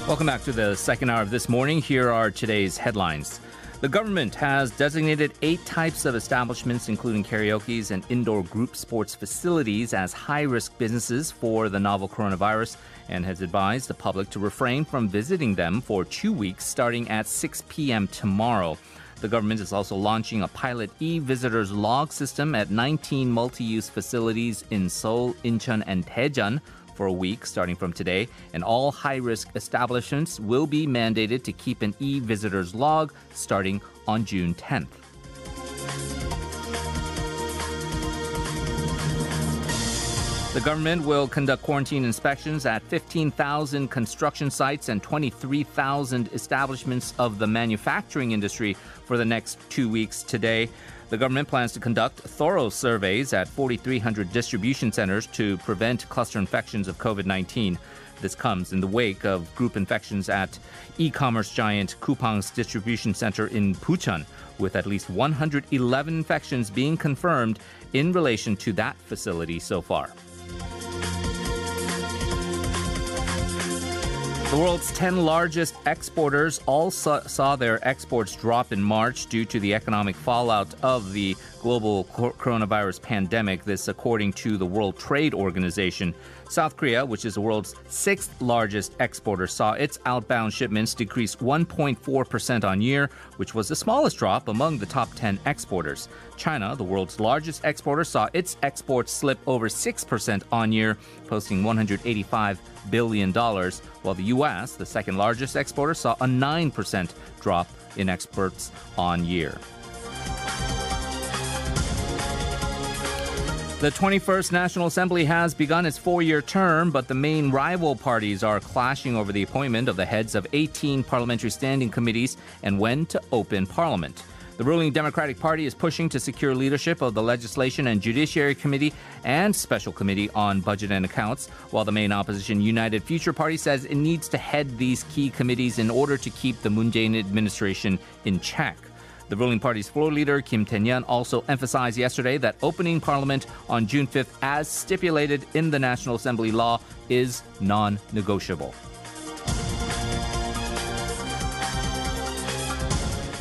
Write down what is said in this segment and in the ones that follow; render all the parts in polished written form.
Welcome back to the second hour of This Morning. Here are today's headlines. The government has designated 8 types of establishments, including karaokes and indoor group sports facilities, as high-risk businesses for the novel coronavirus and has advised the public to refrain from visiting them for 2 weeks starting at 6 p.m. tomorrow. The government is also launching a pilot e-visitors log system at 19 multi-use facilities in Seoul, Incheon, and Daejeon for a week starting from today, and all high-risk establishments will be mandated to keep an e-visitors log starting on June 10th. The government will conduct quarantine inspections at 15,000 construction sites and 23,000 establishments of the manufacturing industry for the next 2 weeks today. The government plans to conduct thorough surveys at 4,300 distribution centers to prevent cluster infections of COVID-19. This comes in the wake of group infections at e-commerce giant Coupang's distribution center in Bucheon, with at least 111 infections being confirmed in relation to that facility so far. The world's 10 largest exporters all saw their exports drop in March due to the economic fallout of the global coronavirus pandemic. This according to the World Trade Organization. South Korea, which is the world's 6th largest exporter, saw its outbound shipments decrease 1.4% on year, which was the smallest drop among the top 10 exporters. China, the world's largest exporter, saw its exports slip over 6% on year, posting $185 billion, while the U.S., the second largest exporter, saw a 9% drop in exports on year. The 21st National Assembly has begun its 4-year term, but the main rival parties are clashing over the appointment of the heads of 18 parliamentary standing committees and when to open parliament. The ruling Democratic Party is pushing to secure leadership of the Legislation and Judiciary Committee and Special Committee on Budget and Accounts, while the main opposition United Future Party says it needs to head these key committees in order to keep the Moon Jae-in administration in check. The ruling party's floor leader, Kim Tae-yeon, also emphasized yesterday that opening parliament on June 5th, as stipulated in the National Assembly law, is non-negotiable.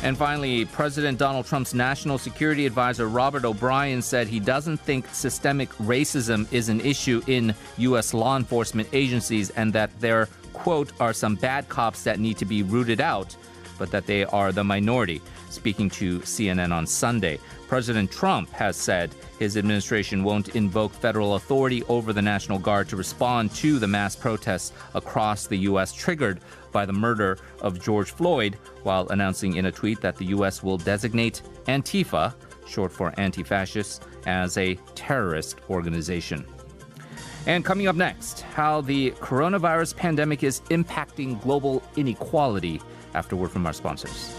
And finally, President Donald Trump's national security advisor, Robert O'Brien, said he doesn't think systemic racism is an issue in U.S. law enforcement agencies and that there, quote, are some bad cops that need to be rooted out, but that they are the minority. Speaking to CNN on Sunday, President Trump has said his administration won't invoke federal authority over the National Guard to respond to the mass protests across the U.S. triggered by the murder of George Floyd, while announcing in a tweet that the U.S. will designate Antifa, short for anti-fascist, as a terrorist organization. And coming up next, how the coronavirus pandemic is impacting global inequality after word from our sponsors.